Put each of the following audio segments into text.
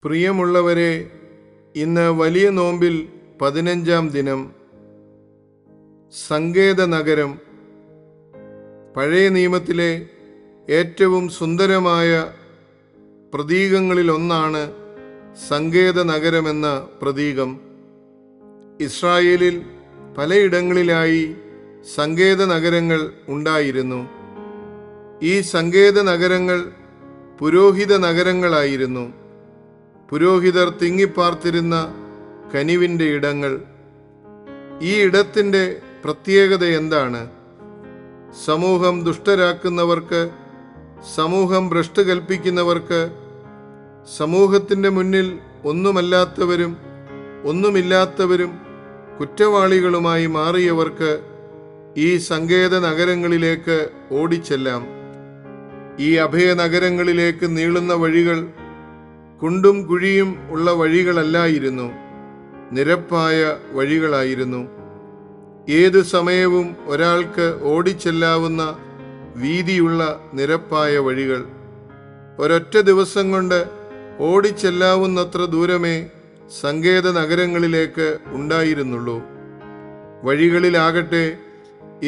പ്രിയമുള്ളവരെ, ഇന്ന് വലിയ നോമ്പിൽ 15-ാം ദിനം. സങ്കേത നഗരം. പഴയ നിയമത്തിലെ ഏറ്റവും സുന്ദരമായ പ്രതീകങ്ങളിലൊന്നാണ് സങ്കേത നഗരമെന്ന പ്രതീകം. ഇസ്രായേലിൽ പലയിടങ്ങളിലായി സങ്കേത നഗരങ്ങൾ ഉണ്ടായിരുന്നു. ഈ സങ്കേത നഗരങ്ങൾ പുരോഹിത നഗരങ്ങളായിരുന്നു. പുരോഹിതർ തിങ്ങിപ്പാർത്തിരുന്ന കനിവിൻ്റെ ഇടങ്ങൾ. ഈ ഇടത്തിൻ്റെ പ്രത്യേകത എന്താണ്? സമൂഹം ദുഷ്ടരാക്കുന്നവർക്ക്, സമൂഹം ഭ്രഷ്ട് കൽപ്പിക്കുന്നവർക്ക്, സമൂഹത്തിൻ്റെ മുന്നിൽ ഒന്നുമല്ലാത്തവരും ഒന്നുമില്ലാത്തവരും കുറ്റവാളികളുമായി മാറിയവർക്ക് ഈ സങ്കേത നഗരങ്ങളിലേക്ക് ഓടിച്ചെല്ലാം. ഈ അഭയനഗരങ്ങളിലേക്ക് നീളുന്ന വഴികൾ കുണ്ടും കുഴിയും ഉള്ള വഴികളല്ലായിരുന്നു, നിരപ്പായ വഴികളായിരുന്നു. ഏതു സമയവും ഒരാൾക്ക് ഓടിച്ചെല്ലാവുന്ന വീതിയുള്ള നിരപ്പായ വഴികൾ. ഒരൊറ്റ ദിവസം കൊണ്ട് ഓടിച്ചെല്ലാവുന്നത്ര ദൂരമേ സങ്കേത നഗരങ്ങളിലേക്ക് ഉണ്ടായിരുന്നുള്ളൂ. വഴികളിലാകട്ടെ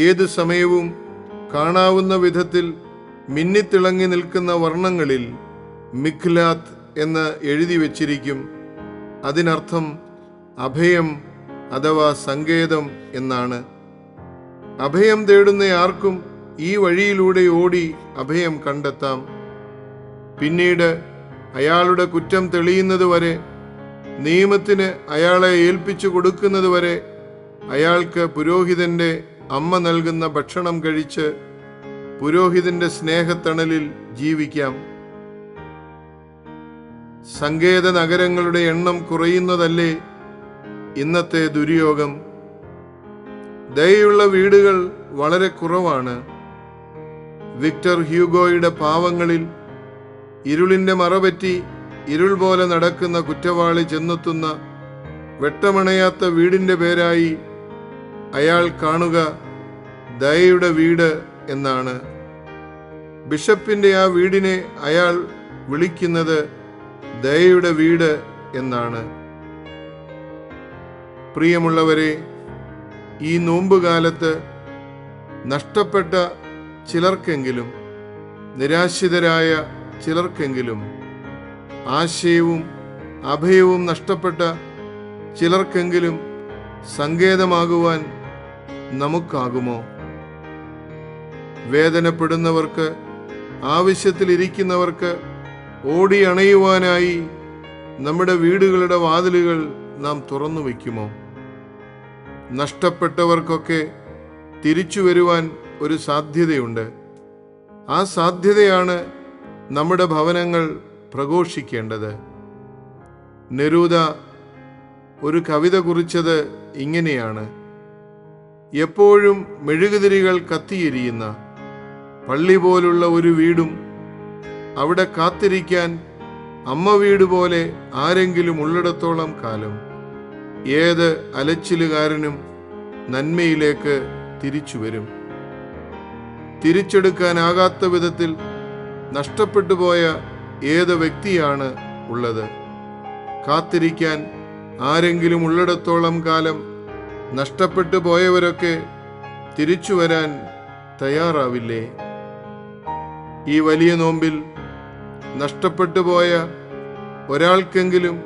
ഏതു സമയവും കാണാവുന്ന വിധത്തിൽ മിന്നിത്തിളങ്ങി നിൽക്കുന്ന വർണ്ണങ്ങളിൽ മിഖ്ലാത്ത് എന്ന് എഴുതി വച്ചിരിക്കും. അതിനർത്ഥം അഭയം അഥവാ സങ്കേതം എന്നാണ്. അഭയം തേടുന്ന ആർക്കും ഈ വഴിയിലൂടെ ഓടി അഭയം കണ്ടെത്താം. പിന്നീട് അയാളുടെ കുറ്റം തെളിയുന്നതുവരെ, നിയമത്തിന് അയാളെ ഏൽപ്പിച്ചു കൊടുക്കുന്നതുവരെ അയാൾക്ക് പുരോഹിതന്റെ അമ്മ നൽകുന്ന ഭക്ഷണം കഴിച്ച് പുരോഹിതന്റെ സ്നേഹത്തണലിൽ ജീവിക്കാം. സങ്കേത നഗരങ്ങളുടെ എണ്ണം കുറയുന്നതല്ലേ ഇന്നത്തെ ദുര്യോഗം? ദയുള്ള വീടുകൾ വളരെ കുറവാണ്. വിക്ടർ ഹ്യൂഗോയുടെ പാവങ്ങളിൽ ഇരുളിന്റെ മറപറ്റി ഇരുൾ പോലെ നടക്കുന്ന കുറ്റവാളി ചെന്നെത്തുന്ന വെട്ടമണയാത്ത വീടിന്റെ പേരായി അയാൾ കാണുക ദയയുടെ വീട് എന്നാണ്. ബിഷപ്പിന്റെ ആ വീടിനെ അയാൾ വിളിക്കുന്നത് ദയയുടെ വീട് എന്നാണ്. പ്രിയമുള്ളവരെ, ഈ നോമ്പുകാലത്ത് നഷ്ടപ്പെട്ട ചിലർക്കെങ്കിലും, നിരാശിതരായ ചിലർക്കെങ്കിലും, ആശയവും അഭയവും നഷ്ടപ്പെട്ട ചിലർക്കെങ്കിലും സങ്കേതമാകുവാൻ നമുക്കാകുമോ? വേദനപ്പെടുന്നവർക്ക്, ആവശ്യത്തിലിരിക്കുന്നവർക്ക് ഓടി അണയുവാനായി നമ്മുടെ വീടുകളുടെ വാതിലുകൾ നാം തുറന്നു വയ്ക്കുമോ? നഷ്ടപ്പെട്ടവർക്കൊക്കെ തിരിച്ചു വരുവാൻ ഒരു സാധ്യതയുണ്ട്. ആ സാധ്യതയാണ് നമ്മുടെ ഭവനങ്ങൾ പ്രഘോഷിക്കേണ്ടത്. നെരൂദ ഒരു കവിത കുറിച്ചത് ഇങ്ങനെയാണ്: എപ്പോഴും മെഴുകുതിരികൾ കത്തിയെരിയുന്ന പള്ളി പോലുള്ള ഒരു വീടും, അവിടെ കാത്തിരിക്കാൻ അമ്മ വീട് പോലെ ആരെങ്കിലും ഉള്ളിടത്തോളം കാലം ഏത് അലച്ചിലുകാരനും നന്മയിലേക്ക് തിരിച്ചു വരും. തിരിച്ചെടുക്കാനാകാത്ത വിധത്തിൽ നഷ്ടപ്പെട്ടു പോയ ഏത് വ്യക്തിയാണ് ഉള്ളത്? കാത്തിരിക്കാൻ ആരെങ്കിലും ഉള്ളിടത്തോളം കാലം നഷ്ടപ്പെട്ടു പോയവരൊക്കെ തിരിച്ചു വരാൻ തയ്യാറാവില്ലേ? ഈ വലിയ നോമ്പിൽ നഷ്ടപ്പെട്ടു പോയ ഒരാൾക്കെങ്കിലും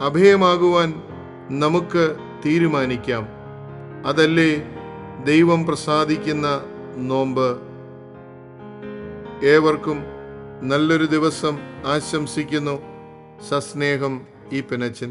അഭയമാകുവാൻ നമുക്ക് തീരുമാനിക്കാം. അതല്ലേ ദൈവം പ്രസാദിക്കുന്ന നോമ്പ്. ഏവർക്കും നല്ലൊരു ദിവസം ആശംസിക്കുന്നു. സസ്നേഹം, ഈപ്പനച്ചൻ.